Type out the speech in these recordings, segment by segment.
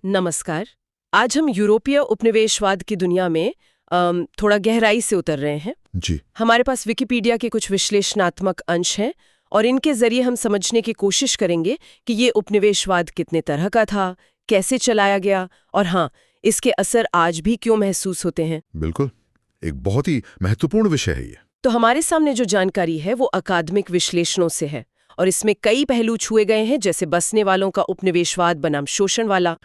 नमस्कार। आज हम यूरोपीय उपनिवेशवाद की दुनिया में थोड़ा गहराई से उतर रहे हैं। जी। हमारे पास विकिपीडिया के कुछ विश्लेषणात्मक अंश हैं और इनके जरिए हम समझने की कोशिश करेंगे कि ये उपनिवेशवाद कितने तरह का था, कैसे चलाया गया और हाँ, इसके असर आज भी क्यों महसूस होते हैं। बिल्कुल, एक बहुत ही महत्वपूर्ण विषय है ये। तो हमारे सामने जो जानकारी है वो अकादमिक विश्लेषणों से है और इसमें कई पहलू छुए गए हैं, जैसे बसने वालों का उपनिवेशवाद बनाम शोषण वाला,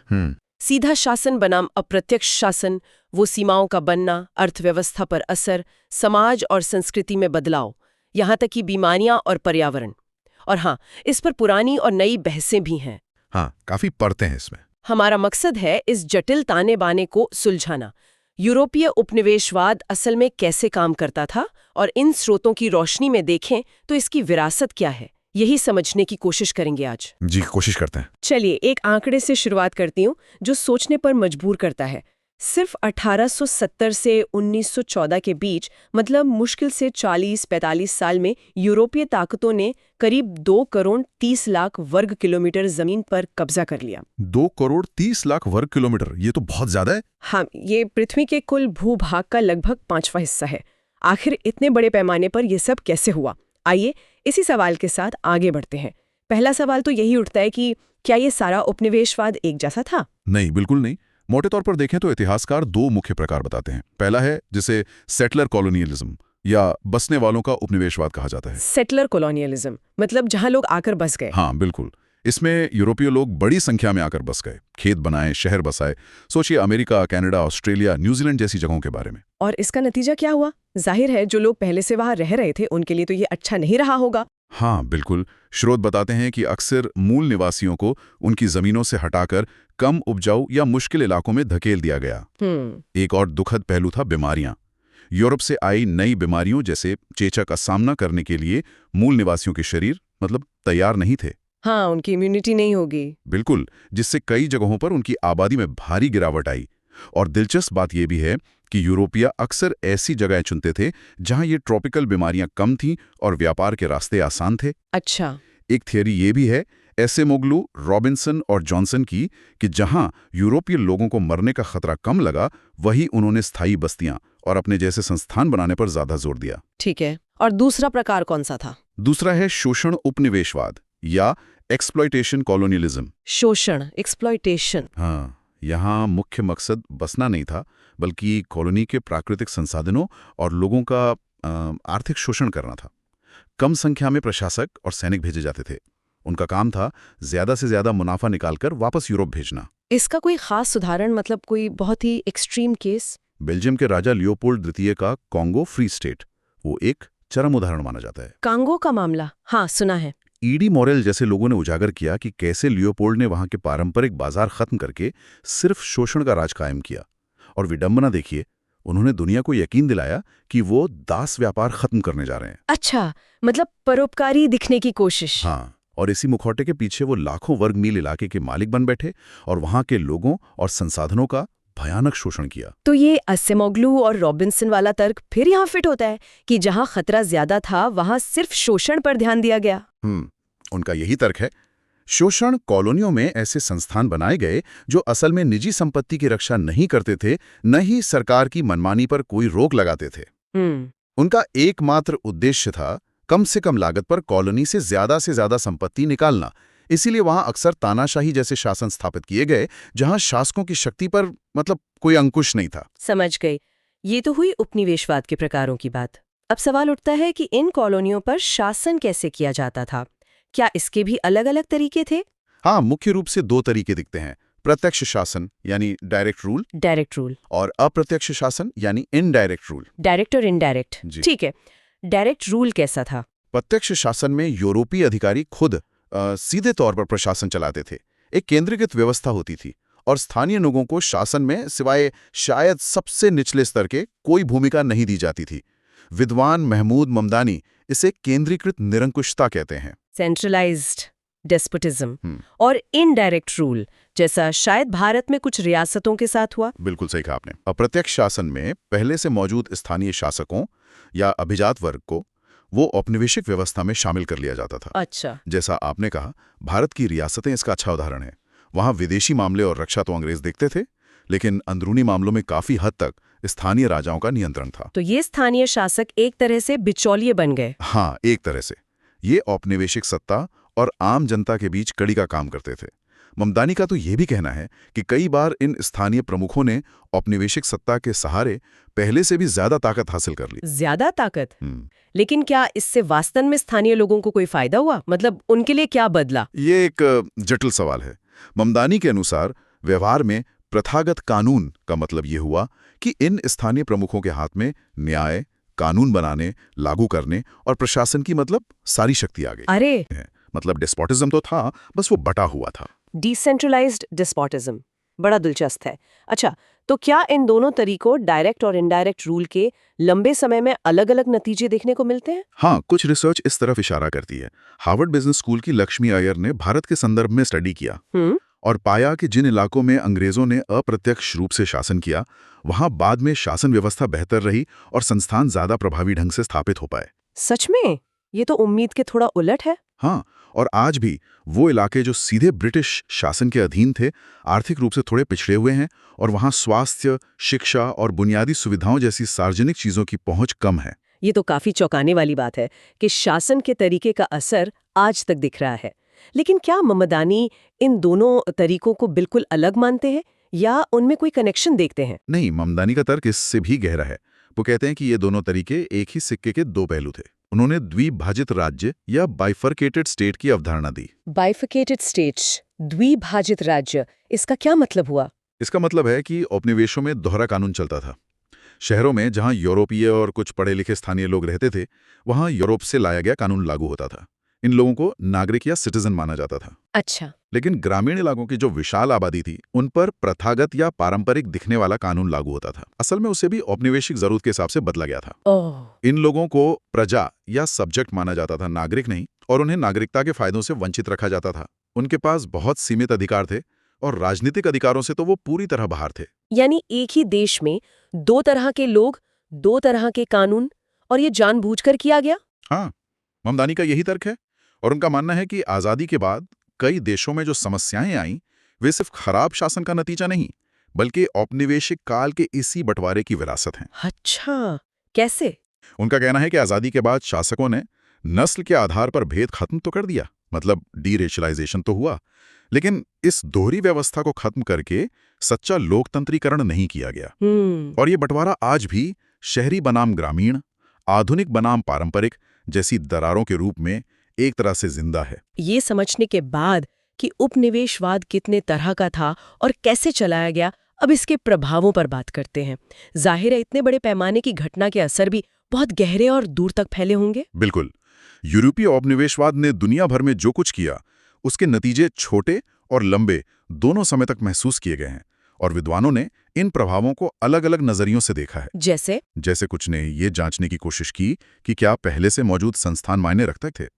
सीधा शासन बनाम अप्रत्यक्ष शासन, वो सीमाओं का बनना, अर्थव्यवस्था पर असर, समाज और संस्कृति में बदलाव, यहाँ तक कि बीमारियां और पर्यावरण। और हाँ, इस पर पुरानी और नई बहसें भी हैं। हाँ, काफी पढ़ते हैं इसमें। हमारा मकसद है इस जटिल ताने बाने को सुलझाना। यूरोपीय उपनिवेशवाद असल में कैसे काम करता था और इन स्रोतों की रोशनी में देखें तो इसकी विरासत क्या है, यही समझने की कोशिश करेंगे आज। जी, कोशिश करते हैं। चलिए एक आंकड़े से शुरुआत करती हूँ जो सोचने पर मजबूर करता है। सिर्फ 1870 से 1914 के बीच, मतलब मुश्किल से 40-45 साल में, यूरोपीय ताकतों ने करीब 2 करोड़ 30 लाख वर्ग किलोमीटर जमीन पर कब्जा कर लिया। 2 करोड़ 30 लाख वर्ग किलोमीटर, ये तो बहुत ज्यादा है। हाँ, ये पृथ्वी के कुल भूभाग का लगभग 5वां हिस्सा है। आखिर इतने बड़े पैमाने पर यह सब कैसे हुआ? आइए इसी सवाल के साथ आगे बढ़ते हैं। पहला सवाल तो यही उठता है कि क्या ये सारा उपनिवेशवाद एक जैसा था? नहीं, बिल्कुल नहीं। मोटे तौर पर देखें तो इतिहासकार 2 मुख्य प्रकार बताते हैं। पहला है जिसे सेटलर कॉलोनियलिज्म या बसने वालों का उपनिवेशवाद कहा जाता है। सेटलर कॉलोनियलिज्म मतलब जहां लोग आकर बस गए। हाँ, बिल्कुल। इसमें यूरोपीय लोग बड़ी संख्या में आकर बस गए, खेत बनाए, शहर बसाए। सोचिए अमेरिका, कनाडा, ऑस्ट्रेलिया, न्यूजीलैंड जैसी जगहों के बारे में। और इसका नतीजा क्या हुआ? जाहिर है जो लोग पहले से वहां रह रहे थे उनके लिए तो ये अच्छा नहीं रहा होगा। हाँ, बिल्कुल। स्रोत बताते हैं कि अक्सर मूल निवासियों को उनकी जमीनों से हटाकर कम उपजाऊ या मुश्किल इलाकों में धकेल दिया गया। एक और दुखद पहलू था बीमारियां। यूरोप से आई नई बीमारियों जैसे चेचक का सामना करने के लिए मूल निवासियों के शरीर तैयार नहीं थे। हाँ, उनकी इम्यूनिटी नहीं होगी। बिल्कुल, जिससे कई जगहों पर उनकी आबादी में भारी गिरावट आई। और दिलचस्प बात यह भी है कि यूरोपिया अक्सर ऐसी जगहें चुनते थे जहां ये ट्रॉपिकल बीमारियां कम थीं और व्यापार के रास्ते आसान थे। अच्छा। एक थियरी ये भी है एसेमोग्लू, रॉबिन्सन और जॉनसन की कि जहां यूरोपीय लोगों को मरने का खतरा कम लगा, वहीं उन्होंने स्थायी बस्तियां और अपने जैसे संस्थान बनाने पर ज्यादा जोर दिया। ठीक है। और दूसरा प्रकार कौन सा था? दूसरा है शोषण उपनिवेशवाद या एक्सप्लॉयटेशन कॉलोनियलिज्म। शोषण, एक्सप्लॉयटेशन। हाँ, यहाँ मुख्य मकसद बसना नहीं था, बल्कि कॉलोनी के प्राकृतिक संसाधनों और लोगों का आर्थिक शोषण करना था। कम संख्या में प्रशासक और सैनिक भेजे जाते थे। उनका काम था ज्यादा से ज्यादा मुनाफा निकालकर वापस यूरोप भेजना। इसका कोई खास उदाहरण, मतलब कोई बहुत ही एक्सट्रीम केस? बेल्जियम के राजा लियोपोल्ड द्वितीय का कॉन्गो फ्री स्टेट वो एक चरम उदाहरण माना जाता है। कांगो का मामला? हाँ, सुना है। ईडी मॉरेल जैसे लोगों ने उजागर किया कि कैसे लियोपोल्ड ने वहां के पारंपरिक बाजार खत्म करके सिर्फ शोषण का राज कायम किया। और विडंबना देखिए, उन्होंने दुनिया को यकीन दिलाया कि वो दास व्यापार खत्म करने जा रहे हैं। अच्छा, मतलब परोपकारी दिखने की कोशिश। हाँ, और इसी मुखौटे के पीछे वो लाखों वर्ग मील इलाके के मालिक बन बैठे और वहां के लोगों और संसाधनों का भयानक शोषण किया। तो ये एसेमोग्लू और रॉबिन्सन वाला तर्क फिर यहाँ फिट होता है कि जहाँ खतरा ज्यादा था वहां सिर्फ शोषण पर ध्यान दिया गया। उनका यही तर्क है। शोषण कॉलोनियों में ऐसे संस्थान बनाए गए जो असल में निजी संपत्ति की रक्षा नहीं करते थे, न ही सरकार की मनमानी पर कोई रोक लगाते थे। उनका एकमात्र उद्देश्य था कम से कम लागत पर कॉलोनी से ज्यादा संपत्ति निकालना। इसीलिए वहां अक्सर तानाशाही जैसे शासन स्थापित किए गए, जहां शासकों की शक्ति पर कोई अंकुश नहीं था। समझ गई। ये तो हुई उपनिवेशवाद के प्रकारों की बात। अब सवाल उठता है कि इन कॉलोनियों पर शासन कैसे किया जाता था? क्या इसके भी अलग अलग तरीके थे? हाँ, मुख्य रूप से 2 तरीके दिखते हैं। प्रत्यक्ष शासन यानी डायरेक्ट रूल, और अप्रत्यक्ष शासन यानी इनडायरेक्ट रूल। डायरेक्ट और इनडायरेक्ट, ठीक है। डायरेक्ट रूल कैसा था? प्रत्यक्ष शासन में यूरोपीय अधिकारी खुद सीधे तौर पर प्रशासन चलाते थे। एक केंद्रीकृत व्यवस्था होती थी और स्थानीय लोगों को शासन में सिवाय शायद सबसे निचले स्तर के कोई भूमिका नहीं दी जाती थी। विद्वान महमूद ममदानी इसे केंद्रीकृत निरंकुशता कहते हैं। Centralised despotism. और इनडायरेक्ट रूल जैसा शायद भारत में कुछ रियासतों के साथ हुआ। बिल्कुल सही कहा आपने। अप्रत्यक्ष शासन में पहले से मौजूद स्थानीय शासकों या अभिजात वर्ग को वो औपनिवेशिक व्यवस्था में शामिल कर लिया जाता था। अच्छा। जैसा आपने कहा, भारत की रियासतें इसका अच्छा उदाहरण है। वहां विदेशी मामले और रक्षा तो अंग्रेज देखते थे, लेकिन अंदरूनी मामलों में काफी हद तक स्थानीय राजाओं का नियंत्रण था। तो ये स्थानीय शासक एक तरह से बिचौलिए बन गए। हाँ, एक तरह से ये औपनिवेशिक सत्ता और आम जनता के बीच कड़ी का काम करते थे। ममदानी का तो ये भी कहना है कि कई बार इन स्थानीय प्रमुखों ने औपनिवेशिक सत्ता के सहारे पहले से भी ज्यादा ताकत हासिल कर ली। ज्यादा ताकत? लेकिन क्या इससे वास्तव में स्थानीय लोगों को कोई फायदा हुआ? मतलब उनके लिए क्या बदला? ये एक जटिल सवाल है। ममदानी के अनुसार व्यवहार में प्रथागत कानून का मतलब ये हुआ कि इन स्थानीय प्रमुखों के हाथ में न्याय, कानून बनाने, लागू करने और प्रशासन की मतलब सारी शक्ति आ गई। अरे, मतलब डेस्पोटिज्म तो था, बस वो बटा हुआ था। डिसेंट्रलाइज्ड डेस्पोटिज्म, बड़ा दिलचस्प है। अच्छा, तो क्या इन दोनों तरीकों, डायरेक्ट और इनडायरेक्ट रूल के लंबे समय में अलग-अलग नतीजे देखने को मिलते हैं? हाँ, कुछ रिसर्च इस तरफ इशारा करती है। हार्वर्ड बिजनेस स्कूल की लक्ष्मी अय्यर ने भारत के संदर्भ में स्टडी किया और पाया कि जिन इलाकों में अंग्रेजों ने अप्रत्यक्ष रूप से शासन किया, वहां बाद में शासन व्यवस्था बेहतर रही और संस्थान ज्यादा प्रभावी ढंग से स्थापित हो पाए। सच में? ये तो उम्मीद के थोड़ा उलट है। हाँ, और आज भी वो इलाके जो सीधे ब्रिटिश शासन के अधीन थे, आर्थिक रूप से थोड़े पिछड़े हुए हैं और वहाँ स्वास्थ्य, शिक्षा और बुनियादी सुविधाओं जैसी सार्वजनिक चीजों की पहुंच कम है। ये तो काफी चौंकाने वाली बात है कि शासन के तरीके का असर आज तक दिख रहा है। लेकिन क्या ममदानी इन दोनों तरीकों को बिल्कुल अलग मानते हैं या उनमें कोई कनेक्शन देखते हैं? नहीं, ममदानी का तर्क इससे भी गहरा है। वो कहते हैं कि ये दोनों तरीके एक ही सिक्के के दो पहलू थे। उन्होंने द्विभाजित राज्य या बाइफरकेटेड स्टेट की अवधारणा दी। बाइफरकेटेड स्टेट्स, द्विभाजित राज्य, इसका क्या मतलब हुआ? इसका मतलब है कि उपनिवेशों में दोहरा कानून चलता था। शहरों में जहां यूरोपीय और कुछ पढ़े लिखे स्थानीय लोग रहते थे, वहां यूरोप से लाया गया कानून लागू होता था। इन लोगों को नागरिक या सिटीजन माना जाता था। अच्छा। लेकिन ग्रामीण इलाकों की जो विशाल आबादी थी, उन पर प्रथागत या पारंपरिक दिखने वाला कानून लागू होता था। असल में उसे भी औपनिवेशिक जरूरत के हिसाब से बदला गया था। इन लोगों को प्रजा या सब्जेक्ट माना जाता था, नागरिक नहीं, और उन्हें नागरिकता के फायदों से वंचित रखा जाता था। उनके पास बहुत सीमित अधिकार थे और राजनीतिक अधिकारों से तो वो पूरी तरह बाहर थे। यानी एक ही देश में दो तरह के लोग, दो तरह के कानून, और ये जानबूझकर किया गया? हाँ, ममदानी का यही तर्क है और उनका मानना है कि आजादी के बाद कई देशों में जो समस्याएं आईं, वे सिर्फ खराब शासन का नतीजा नहीं, बल्कि औपनिवेशिक काल के इसी बंटवारे की विरासत हैं। अच्छा, कैसे? उनका कहना है कि आजादी के बाद शासकों ने नस्ल के आधार पर भेद खत्म तो कर दिया, मतलब डीरेशलाइजेशन तो हुआ, लेकिन इस दोहरी व्यवस्था को खत्म करके सच्चा लोकतंत्रीकरण नहीं किया गया। और ये बंटवारा आज भी शहरी बनाम ग्रामीण, आधुनिक बनाम पारंपरिक जैसी दरारों के रूप में एक तरह से जिंदा है। ये समझने के बाद कि उपनिवेशवाद कितने तरह का था और कैसे चलाया गया, अब इसके प्रभावों पर बात करते हैं। जाहिर है इतने बड़े पैमाने की घटना के असर भी बहुत गहरे और दूर तक फैले होंगे। बिल्कुल। यूरोपीय औपनिवेशवाद ने दुनिया भर में जो कुछ किया, उसके नतीजे छोटे और लंबे दोनों समय तक महसूस किए गए हैं और विद्वानों ने इन प्रभावों को अलग अलग नजरियों से देखा है। जैसे कुछ ने ये जांचने की कोशिश की कि क्या पहले से मौजूद संस्थान मायने रखते थे।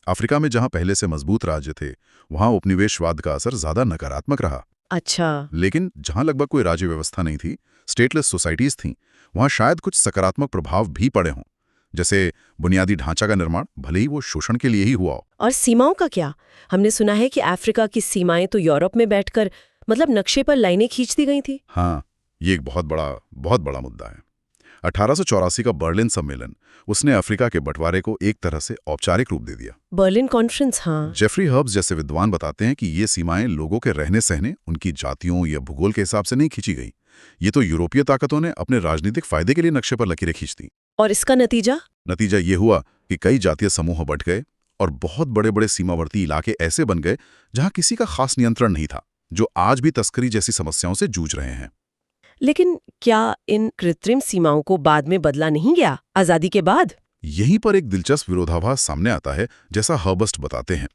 अफ्रीका में जहां पहले से मजबूत राज्य थे, वहां उपनिवेशवाद का असर ज्यादा नकारात्मक रहा। अच्छा। लेकिन जहां लगभग कोई राज्य व्यवस्था नहीं थी, स्टेटलेस सोसाइटीज थीं, वहां शायद कुछ सकारात्मक प्रभाव भी पड़े हों। जैसे बुनियादी ढांचा का निर्माण, भले ही वो शोषण के लिए ही हुआ हो। और सीमाओं का क्या? हमने सुना है कि अफ्रीका की सीमाएं तो यूरोप में बैठकर मतलब नक्शे पर लाइनें खींच दी गई थी। हाँ, ये एक बहुत बड़ा मुद्दा है। 1884 का बर्लिन सम्मेलन, उसने अफ्रीका के बंटवारे को एक तरह से औपचारिक रूप दे दिया। बर्लिन कॉन्फ्रेंस, हाँ। जेफरी हर्ब्स जैसे विद्वान बताते हैं कि ये सीमाएं लोगों के रहने सहने, उनकी जातियों या भूगोल के हिसाब से नहीं खींची गई। ये तो यूरोपीय ताकतों ने अपने राजनीतिक फायदे के लिए नक्शे पर लकीरें खींच दी। और इसका नतीजा ये हुआ कि कई जातीय समूह बंट गए और बहुत बड़े बड़े सीमावर्ती इलाके ऐसे बन गए जहां किसी का खास नियंत्रण नहीं था, जो आज भी तस्करी जैसी समस्याओं से जूझ रहे हैं। लेकिन क्या इन कृत्रिम सीमाओं को बाद में बदला नहीं गया आजादी के बाद? यहीं पर एक दिलचस्प विरोधाभास सामने आता है, जैसा हर्बस्ट बताते हैं।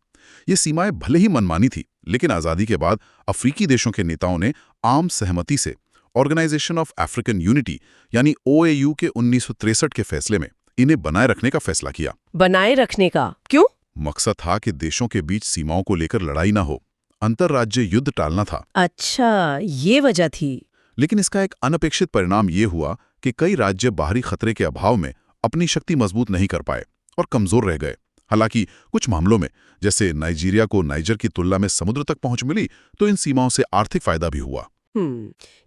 ये सीमाएं भले ही मनमानी थी, लेकिन आजादी के बाद अफ्रीकी देशों के नेताओं ने आम सहमति से ऑर्गेनाइजेशन ऑफ अफ्रीकन यूनिटी यानी OAU के 1963 के फैसले में इन्हें बनाए रखने का फैसला किया। बनाए रखने का क्यों? मकसद था कि देशों के बीच सीमाओं को लेकर लड़ाई ना हो, अंतर्राज्य युद्ध टालना था। अच्छा, ये वजह थी। लेकिन इसका एक अनपेक्षित परिणाम ये हुआ कि कई राज्य बाहरी खतरे के अभाव में अपनी शक्ति मजबूत नहीं कर पाए और कमजोर रह गए। हालांकि कुछ मामलों में, जैसे नाइजीरिया को नाइजर की तुलना में समुद्र तक पहुंच मिली, तो इन सीमाओं से आर्थिक फायदा भी हुआ।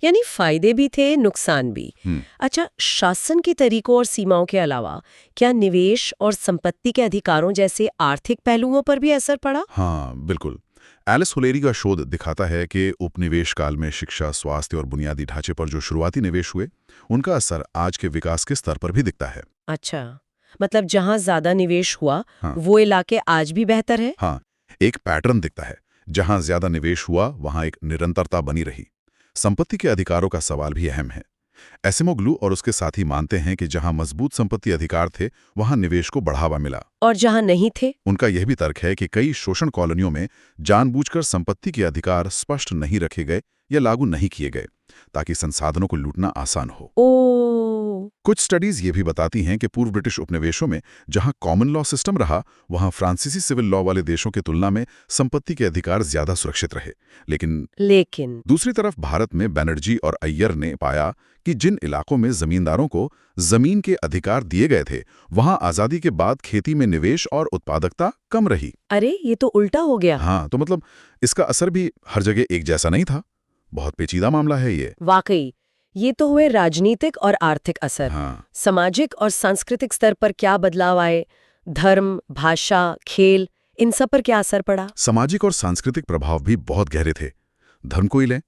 यानी फायदे भी थे, नुकसान भी। अच्छा, शासन के तरीकों और सीमाओं के अलावा क्या निवेश और संपत्ति के अधिकारों जैसे आर्थिक पहलुओं पर भी असर पड़ा? हाँ, बिल्कुल। एलिस हुलेरी का शोध दिखाता है कि उपनिवेश काल में शिक्षा, स्वास्थ्य और बुनियादी ढांचे पर जो शुरुआती निवेश हुए, उनका असर आज के विकास के स्तर पर भी दिखता है। अच्छा, मतलब जहां ज्यादा निवेश हुआ, हाँ। वो इलाके आज भी बेहतर है? हाँ, एक पैटर्न दिखता है। जहां ज्यादा निवेश हुआ, वहां एक निरंतरता बनी रही। संपत्ति के अधिकारों का सवाल भी अहम है। एसिमोग्लू और उसके साथी मानते हैं कि जहां मजबूत संपत्ति अधिकार थे, वहां निवेश को बढ़ावा मिला। और जहां नहीं थे? उनका यह भी तर्क है कि कई शोषण कॉलोनियों में जानबूझकर संपत्ति के अधिकार स्पष्ट नहीं रखे गए या लागू नहीं किए गए, ताकि संसाधनों को लूटना आसान हो। कुछ स्टडीज ये भी बताती हैं कि पूर्व ब्रिटिश उपनिवेशों में जहां कॉमन लॉ सिस्टम रहा, वहां फ्रांसीसी सिविल लॉ वाले देशों की तुलना में संपत्ति के अधिकार ज्यादा सुरक्षित रहे। लेकिन दूसरी तरफ भारत में बनर्जी और अय्यर ने पाया कि जिन इलाकों में जमींदारों को जमीन के अधिकार दिए गए थे, वहां आजादी के बाद खेती में निवेश और उत्पादकता कम रही। अरे, ये तो उल्टा हो गया। हाँ, तो मतलब इसका असर भी हर जगह एक जैसा नहीं था। बहुत पेचीदा मामला है ये। वाकई, ये तो हुए राजनीतिक और आर्थिक असर। हाँ। सामाजिक और सांस्कृतिक स्तर पर क्या बदलाव आए? धर्म, भाषा, खेल, इन सब पर क्या असर पड़ा? सामाजिक और सांस्कृतिक प्रभाव भी बहुत गहरे थे। धर्म को ही लें,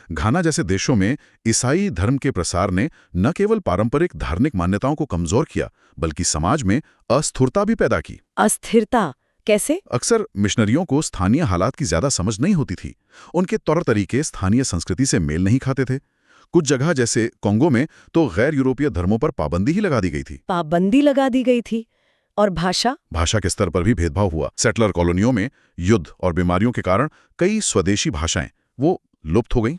घाना जैसे देशों में ईसाई धर्म के प्रसार ने न केवल पारंपरिक धार्मिक मान्यताओं को कमजोर किया, बल्कि समाज में अस्थिरता भी पैदा की। अस्थिरता कैसे? अक्सर मिशनरियों को स्थानीय हालात की ज्यादा समझ नहीं होती थी। उनके तौर तरीके स्थानीय संस्कृति से मेल नहीं खाते थे। कुछ जगह जैसे कोंगो में तो गैर यूरोपीय धर्मों पर पाबंदी ही लगा दी गई थी। पाबंदी लगा दी गई थी। और भाषा के स्तर पर भी भेदभाव हुआ। सेटलर कॉलोनियों में युद्ध और बीमारियों के कारण कई स्वदेशी भाषाएं वो लुप्त हो गईं।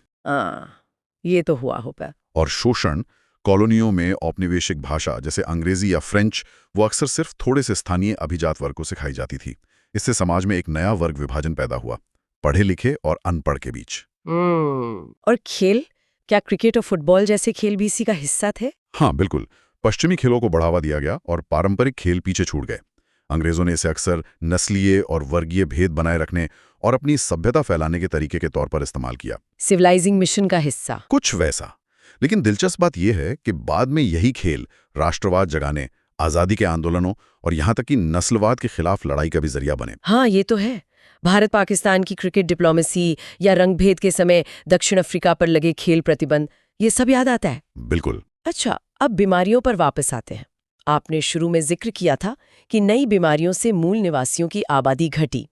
ये तो हुआ होगा। और शोषण, कॉलोनियों में औपनिवेशिक भाषा जैसे अंग्रेजी या फ्रेंच वो अक्सर सिर्फ थोड़े से स्थानीय अभिजात वर्ग को सिखाई जाती थी। इससे समाज में एक नया वर्ग विभाजन पैदा हुआ, पढ़े लिखे और अनपढ़ के बीच। और खेल, क्या क्रिकेट और फुटबॉल जैसे खेल भी इसी का हिस्सा थे? हाँ, बिल्कुल। पश्चिमी खेलों को बढ़ावा दिया गया और पारंपरिक खेल पीछे छूट गए। अंग्रेजों ने इसे अक्सर नस्लीय और वर्गीय भेद बनाए रखने और अपनी सभ्यता फैलाने के तरीके के तौर पर इस्तेमाल किया। सिविलाइजिंग मिशन का हिस्सा कुछ वैसा। लेकिन दिलचस्प बात यह है कि बाद में यही खेल राष्ट्रवाद जगाने, आजादी के आंदोलनों और यहाँ तक कि नस्लवाद के खिलाफ लड़ाई का भी जरिया बने। हाँ, ये तो है। भारत पाकिस्तान की क्रिकेट डिप्लोमेसी या रंगभेद के समय दक्षिण अफ्रीका पर लगे खेल प्रतिबंध, ये सब याद आता है। बिल्कुल। अच्छा, अब बीमारियों पर वापस आते हैं। आपने शुरू में जिक्र किया था कि नई बीमारियों से मूल निवासियों की आबादी घटी।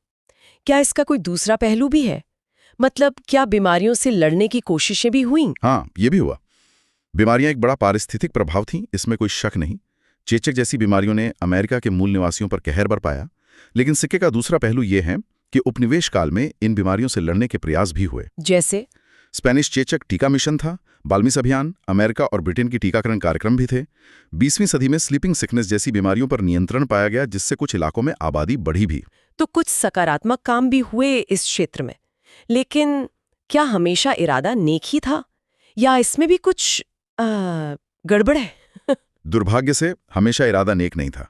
क्या इसका कोई दूसरा पहलू भी है? मतलब क्या बीमारियों से लड़ने की कोशिशें भी हुईं? हाँ, ये भी हुआ। बीमारियां एक बड़ा पारिस्थितिक प्रभाव थीं, इसमें कोई शक नहीं। चेचक जैसी बीमारियों ने अमेरिका के मूल निवासियों पर कहर बरपाया। लेकिन सिक्के का दूसरा पहलू ये है कि उपनिवेश काल में इन बीमारियों से लड़ने के प्रयास भी हुए। जैसे स्पेनिश चेचक टीका मिशन था, बाल्मिस अभियान, अमेरिका और ब्रिटेन की टीकाकरण कार्यक्रम भी थे। 20वीं सदी में स्लीपिंग सिकनेस जैसी बीमारियों पर नियंत्रण पाया गया, जिससे कुछ इलाकों में आबादी बढ़ी भी। तो कुछ सकारात्मक काम भी हुए इस क्षेत्र में। लेकिन क्या हमेशा इरादा नेक ही था या इसमें भी कुछ गड़बड़ है? दुर्भाग्य से हमेशा इरादा नेक नहीं था।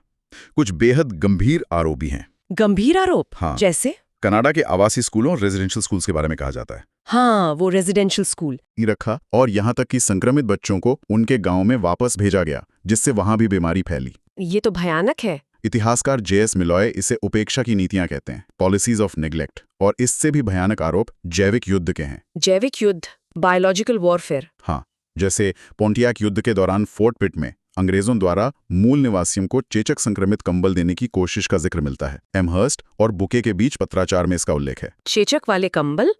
कुछ बेहद गंभीर आरोप भी हैं। गंभीर आरोप? हाँ। जैसे कनाडा के आवासीय स्कूलों और रेजिडेंशियल स्कूल्स के बारे में कहा जाता है। हाँ, वो रेजिडेंशियल स्कूल ही रखा और यहाँ तक कि संक्रमित बच्चों को उनके गांव में वापस भेजा गया, जिससे वहां भी बीमारी फैली। ये तो भयानक है। इतिहासकार J.S. मिलॉय इसे उपेक्षा की नीतियां कहते हैं, पॉलिसीज ऑफ नेग्लेक्ट। और इससे भी भयानक आरोप जैविक युद्ध के हैं। जैविक युद्ध, बायोलॉजिकल वॉरफेयर। हाँ, जैसे पोंटियाक युद्ध के दौरान फोर्ट पिट में अंग्रेजों द्वारा मूल निवासियों को चेचक संक्रमित कंबल देने की कोशिश का जिक्र मिलता है। एमहर्स्ट और बुके के बीच पत्राचार में इसका उल्लेख है। चेचक वाले कंबल?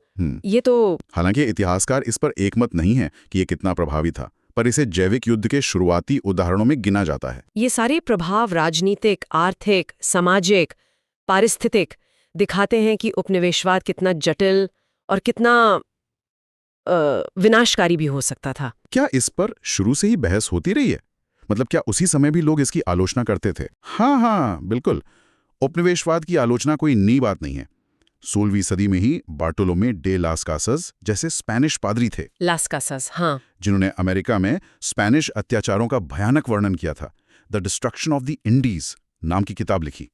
ये तो हालांकि इतिहासकार इस पर एकमत नहीं है कि ये कितना प्रभावी था, पर इसे जैविक युद्ध के शुरुआती उदाहरणों में गिना जाता है। ये सारे प्रभाव राजनीतिक, आर्थिक, सामाजिक, पारिस्थितिक दिखाते हैं कि उपनिवेशवाद कितना जटिल और कितना विनाशकारी भी हो सकता था। क्या इस पर शुरू से ही बहस होती रही है? मतलब क्या उसी समय भी लोग इसकी आलोचना करते थे? हाँ, बिल्कुल। उपनिवेशवाद की आलोचना कोई नई बात नहीं है। 16वीं सदी में ही बार्टोलोमे डे लास कासास जैसे स्पेनिश पादरी थे। लास कासास, हाँ, जिन्होंने अमेरिका में स्पेनिश अत्याचारों का भयानक वर्णन किया था। The destruction of the Indies नाम की किताब लिखी।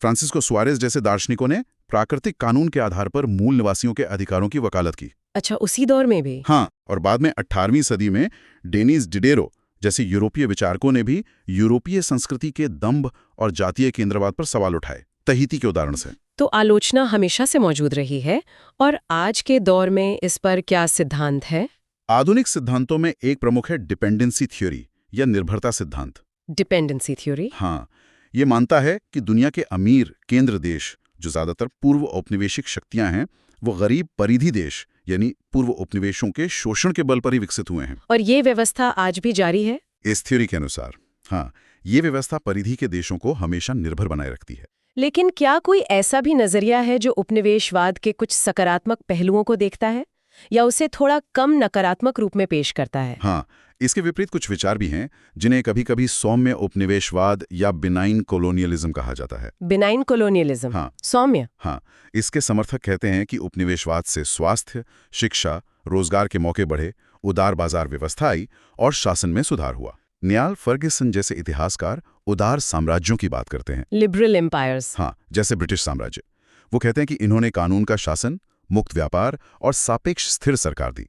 फ्रांसिस्को सुआरेस जैसे दार्शनिकों ने प्राकृतिक कानून के आधार पर मूल निवासियों के अधिकारों की वकालत की। अच्छा, उसी दौर में भी? हाँ, और बाद में 18वीं सदी में डेनिस डिडेरो जैसे यूरोपीय विचारकों ने भी यूरोपीय संस्कृति के दंभ और जातीय केंद्रवाद पर सवाल उठाए, तहीती के उदाहरण से। तो आलोचना हमेशा से मौजूद रही है, और आज के दौर में इस पर क्या सिद्धांत है? आधुनिक सिद्धांतों में एक प्रमुख है डिपेंडेंसी थ्योरी या निर्भरता सिद्धांत। Dependency theory? हाँ, ये मानता है कि दुनिया के अमीर केंद्र देश, जो ज्यादातर पूर्व औपनिवेशिक शक्तियां हैं, वो गरीब परिधि देश यानी पूर्व उपनिवेशों के शोषण के बल पर ही विकसित हुए हैं। और ये व्यवस्था आज भी जारी है? इस थ्योरी के अनुसार हाँ, ये व्यवस्था परिधि के देशों को हमेशा निर्भर बनाए रखती है। लेकिन क्या कोई ऐसा भी नजरिया है जो उपनिवेशवाद के कुछ सकारात्मक पहलुओं को देखता है, या उसे थोड़ा कम नकारात्मक रूप में पेश करता है? हाँ, इसके विपरीत कुछ विचार भी हैं जिन्हें कभी-कभी सौम्य उपनिवेशवाद या बिनाइन कोलोनियलिज्म कहा जाता है। Benign colonialism? हाँ, सौम्य? हाँ, इसके समर्थक कहते हैं कि उपनिवेशवाद से स्वास्थ्य, शिक्षा, रोजगार के मौके बढ़े, उदार बाजार व्यवस्था आई और शासन में सुधार हुआ। नियाल फर्ग्यूसन जैसे इतिहासकार उदार साम्राज्यों की बात करते हैं। Liberal empires? हाँ, जैसे ब्रिटिश साम्राज्य। वो कहते हैं कि इन्होंने कानून का शासन, मुक्त व्यापार और सापेक्ष स्थिर सरकार दी।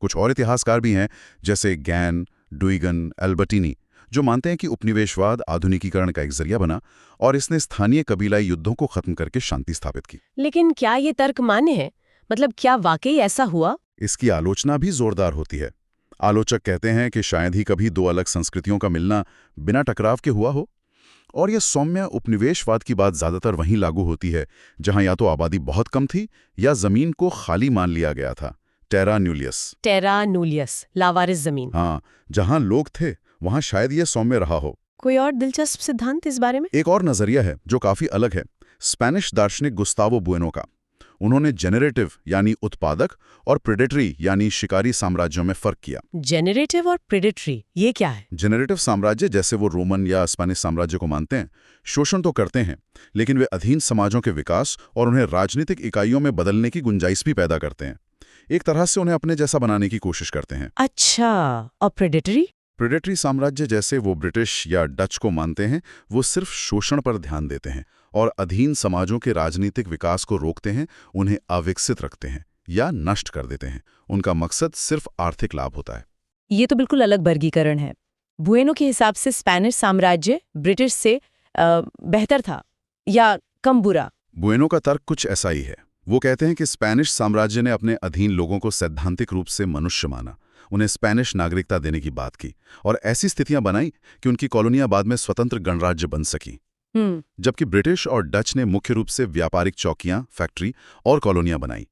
कुछ और इतिहासकार भी हैं जैसे गैन, डुइगन, एल्बर्टिनी, जो मानते हैं कि उपनिवेशवाद आधुनिकीकरण का एक जरिया बना और इसने स्थानीय कबीलाई युद्धों को खत्म करके शांति स्थापित की। लेकिन क्या ये तर्क मान्य है? मतलब क्या वाकई ऐसा हुआ? इसकी आलोचना भी जोरदार होती है। आलोचक कहते हैं कि शायद ही कभी दो अलग संस्कृतियों का मिलना बिना टकराव के हुआ हो, और यह सौम्य उपनिवेशवाद की बात ज्यादातर वहीं लागू होती है जहां या तो आबादी बहुत कम थी या जमीन को खाली मान लिया गया था। टेरा न्यूलियस। टेरा न्यूलियस, लावारिस जमीन। हाँ, जहां लोग थे वहां शायद यह सौम्य रहा हो। कोई और दिलचस्प सिद्धांत इस बारे में? एक और नजरिया है जो काफी अलग है, स्पेनिश दार्शनिक गुस्तावो बुएनो का। उन्होंने जेनरेटिव यानी उत्पादक और प्रेडेटरी यानी शिकारी साम्राज्यों में फर्क किया। जेनरेटिव और प्रेडेटरी, ये क्या है? जेनरेटिव साम्राज्य, जैसे वो रोमन या स्पेनिश साम्राज्य को मानते हैं, शोषण तो करते हैं, लेकिन वे अधीन समाजों के विकास और उन्हें राजनीतिक इकाइयों में बदलने की गुंजाइश भी पैदा करते हैं। एक तरह से उन्हें अपने जैसा बनाने की कोशिश करते हैं। अच्छा, और प्रेडेटरी? प्रेडेटरी साम्राज्य, जैसे वो ब्रिटिश या डच को मानते हैं, वो सिर्फ शोषण पर ध्यान देते हैं और अधीन समाजों के राजनीतिक विकास को रोकते हैं, उन्हें अविकसित रखते हैं या नष्ट कर देते हैं। उनका मकसद सिर्फ आर्थिक लाभ होता है। ये तो बिल्कुल अलग वर्गीकरण है। बुएनो के हिसाब से स्पेनिश साम्राज्य ब्रिटिश से बेहतर था या कम बुरा? बुएनो का तर्क कुछ ऐसा ही है। वो कहते हैं कि स्पेनिश साम्राज्य ने अपने अधीन लोगों को सैद्धांतिक रूप से मनुष्य माना, उन्हें स्पेनिश नागरिकता देने की बात की और ऐसी स्थितियां बनाई कि उनकी कॉलोनियां बाद में स्वतंत्र गणराज्य बन सकी। जबकि ब्रिटिश और डच ने मुख्य रूप से व्यापारिक चौकियां, फैक्ट्री और कॉलोनियां बनाई।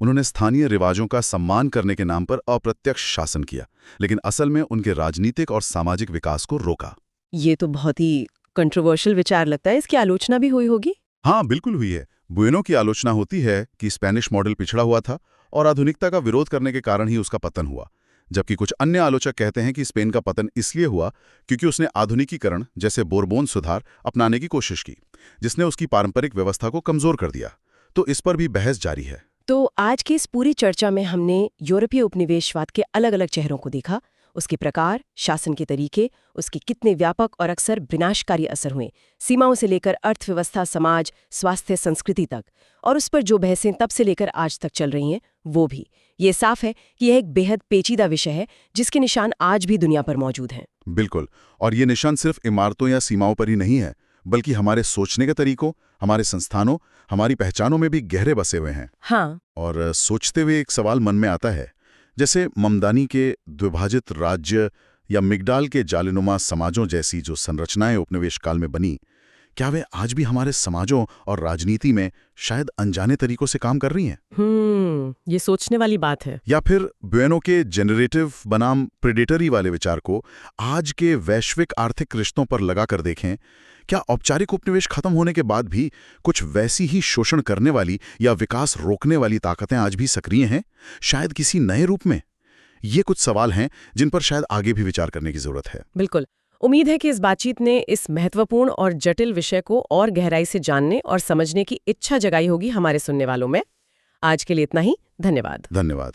उन्होंने स्थानीय रिवाजों का सम्मान करने के नाम पर अप्रत्यक्ष शासन किया, लेकिन असल में उनके राजनीतिक और सामाजिक विकास को रोका। ये तो बहुत ही कंट्रोवर्शियल विचार लगता है। इसकी आलोचना भी हुई होगी? हाँ, बिल्कुल हुई है। बुएनो की आलोचना होती है कि स्पेनिश मॉडल पिछड़ा हुआ था और आधुनिकता का विरोध करने के कारण ही उसका पतन हुआ, जबकि कुछ अन्य आलोचक कहते हैं कि स्पेन का पतन इसलिए हुआ क्योंकि उसने आधुनिकीकरण जैसे बोरबोन सुधार अपनाने की कोशिश की, जिसने उसकी पारंपरिक व्यवस्था को कमजोर कर दिया। तो इस पर भी बहस जारी है। तो आज की इस पूरी चर्चा में हमने यूरोपीय उपनिवेशवाद के अलग अलग चेहरों को देखा, उसके प्रकार, शासन के तरीके, उसके कितने व्यापक और अक्सर विनाशकारी असर हुए, सीमाओं से लेकर अर्थव्यवस्था, समाज, स्वास्थ्य, संस्कृति तक, और उस पर जो बहसें तब से लेकर आज तक चल रही हैं वो भी। ये साफ है कि यह एक बेहद पेचीदा विषय है जिसके निशान आज भी दुनिया पर मौजूद हैं। बिल्कुल, और ये निशान सिर्फ इमारतों या सीमाओं पर ही नहीं है, बल्कि हमारे सोचने के तरीकों, हमारे संस्थानों, हमारी पहचानों में भी गहरे बसे हुए हैं। हाँ। और सोचते हुए एक सवाल मन में आता है, जैसे ममदानी के द्विभाजित राज्य या मिगडाल के जालिनुमा समाजों जैसी जो संरचनाएं उपनिवेश काल में बनी, क्या वे आज भी हमारे समाजों और राजनीति में शायद अनजाने तरीकों से काम कर रही हैं? ये सोचने वाली बात है। या फिर बुएनो के जेनरेटिव बनाम प्रेडेटरी वाले विचार को आज के वैश्विक आर्थिक रिश्तों पर लगाकर देखें, क्या औपचारिक उपनिवेश खत्म होने के बाद भी कुछ वैसी ही शोषण करने वाली या विकास रोकने वाली ताकतें आज भी सक्रिय हैं, शायद किसी नए रूप में? ये कुछ सवाल हैं जिन पर शायद आगे भी विचार करने की जरूरत है। बिल्कुल। उम्मीद है कि इस बातचीत ने इस महत्वपूर्ण और जटिल विषय को और गहराई से जानने और समझने की इच्छा जगाई होगी हमारे सुनने वालों में। आज के लिए इतना ही। धन्यवाद। धन्यवाद।